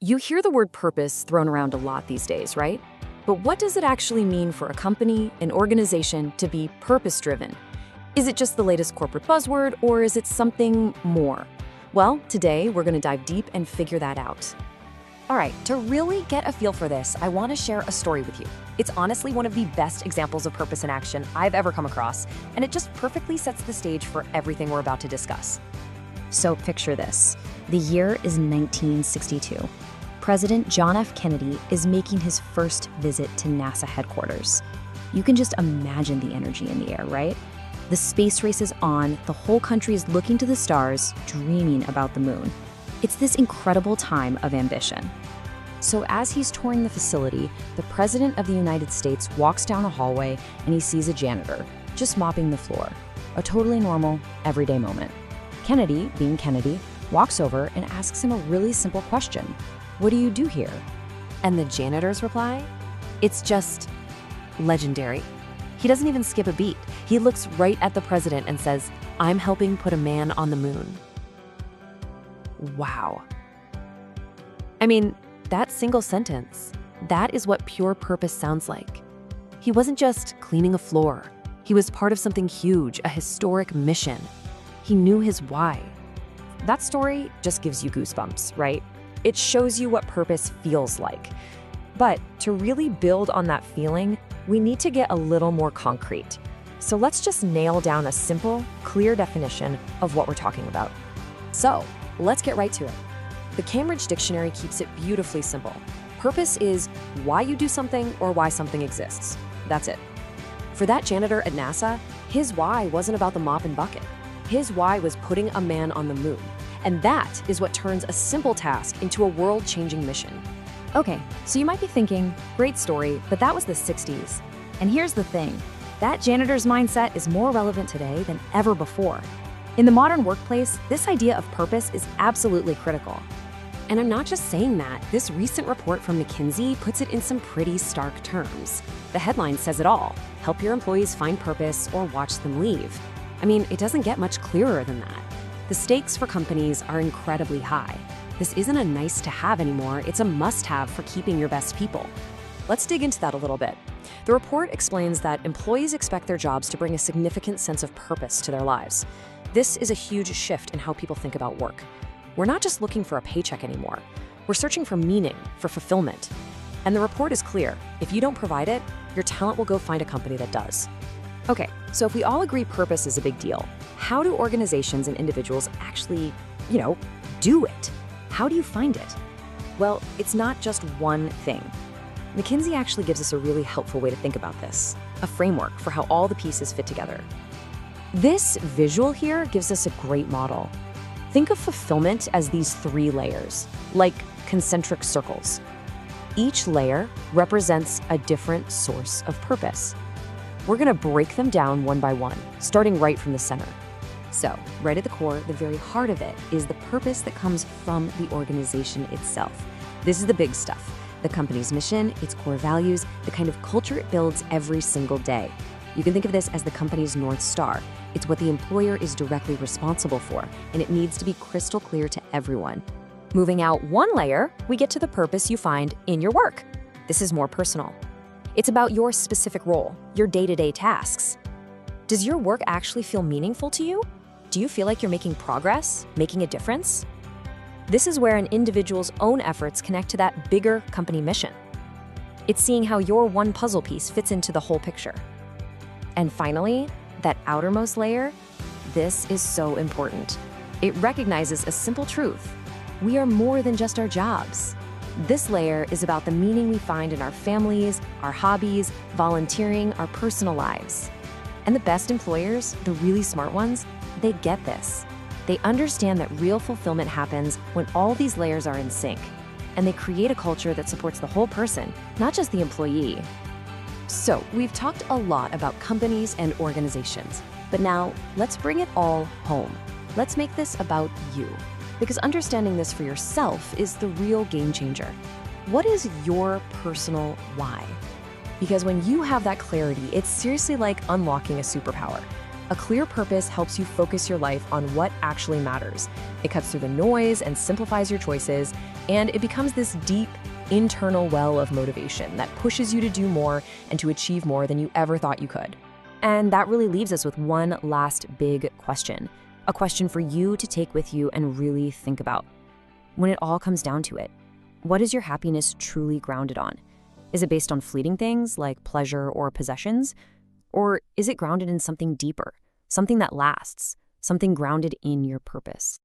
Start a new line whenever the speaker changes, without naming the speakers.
You hear the word purpose thrown around a lot these days, right? But what does it actually mean for a company, an organization, to be purpose-driven? Is it just the latest corporate buzzword, or is it something more? Well, today we're going to dive deep and figure that out.
All right, to really get a feel for this, I want to share a story with you. It's honestly one of the best examples of purpose in action I've ever come across, and it just perfectly sets the stage for everything we're about to discuss.
So picture this. The year is 1962. President John F. Kennedy is making his first visit to NASA headquarters. You can just imagine the energy in the air, right? The space race is on, the whole country is looking to the stars, dreaming about the moon. It's this incredible time of ambition. So as he's touring the facility, the President of the United States walks down a hallway and he sees a janitor, just mopping the floor. A totally normal, everyday moment. Kennedy, being Kennedy, walks over and asks him a really simple question. What do you do here?
And the janitor's reply? It's just legendary. He doesn't even skip a beat. He looks right at the president and says, "I'm helping put a man on the moon." Wow. I mean, that single sentence, that is what pure purpose sounds like. He wasn't just cleaning a floor. He was part of something huge, a historic mission. He knew his why. That story just gives you goosebumps, right? It shows you what purpose feels like. But to really build on that feeling, we need to get a little more concrete. So let's just nail down a simple, clear definition of what we're talking about. So let's get right to it. The Cambridge Dictionary keeps it beautifully simple. Purpose is why you do something or why something exists. That's it. For that janitor at NASA, his why wasn't about the mop and bucket. His why was putting a man on the moon. And that is what turns a simple task into a world-changing mission.
Okay, so you might be thinking, great story, but that was the 60s. And here's the thing, that janitor's mindset is more relevant today than ever before. In the modern workplace, this idea of purpose is absolutely critical.
And I'm not just saying that. This recent report from McKinsey puts it in some pretty stark terms. The headline says it all: help your employees find purpose or watch them leave. I mean, it doesn't get much clearer than that. The stakes for companies are incredibly high. This isn't a nice to have anymore, it's a must-have for keeping your best people. Let's dig into that a little bit. The report explains that employees expect their jobs to bring a significant sense of purpose to their lives. This is a huge shift in how people think about work. We're not just looking for a paycheck anymore. We're searching for meaning, for fulfillment. And the report is clear: if you don't provide it, your talent will go find a company that does. Okay, so if we all agree purpose is a big deal, how do organizations and individuals actually, do it? How do you find it? Well, it's not just one thing. McKinsey actually gives us a really helpful way to think about this, a framework for how all the pieces fit together. This visual here gives us a great model. Think of fulfillment as these 3 layers, like concentric circles. Each layer represents a different source of purpose. We're going to break them down one by one, starting right from the center. So, right at the core, the very heart of it, is the purpose that comes from the organization itself. This is the big stuff: the company's mission, its core values, the kind of culture it builds every single day. You can think of this as the company's North Star. It's what the employer is directly responsible for, and it needs to be crystal clear to everyone. Moving out one layer, we get to the purpose you find in your work. This is more personal. It's about your specific role, your day-to-day tasks. Does your work actually feel meaningful to you? Do you feel like you're making progress, making a difference? This is where an individual's own efforts connect to that bigger company mission. It's seeing how your one puzzle piece fits into the whole picture. And finally, that outermost layer, this is so important. It recognizes a simple truth: we are more than just our jobs. This layer is about the meaning we find in our families, our hobbies, volunteering, our personal lives. And the best employers, the really smart ones, they get this. They understand that real fulfillment happens when all these layers are in sync, and they create a culture that supports the whole person, not just the employee. So, we've talked a lot about companies and organizations, but now let's bring it all home. Let's make this about you, because understanding this for yourself is the real game changer. What is your personal why? Because when you have that clarity, it's seriously like unlocking a superpower. A clear purpose helps you focus your life on what actually matters. It cuts through the noise and simplifies your choices,
And it becomes this deep, internal well of motivation that pushes you to do more and to achieve more than you ever thought you could.
And that really leaves us with one last big question, a question for you to take with you and really think about. When it all comes down to it, what is your happiness truly grounded on? Is it based on fleeting things like pleasure or possessions? Or is it grounded in something deeper, something that lasts, something grounded in your purpose?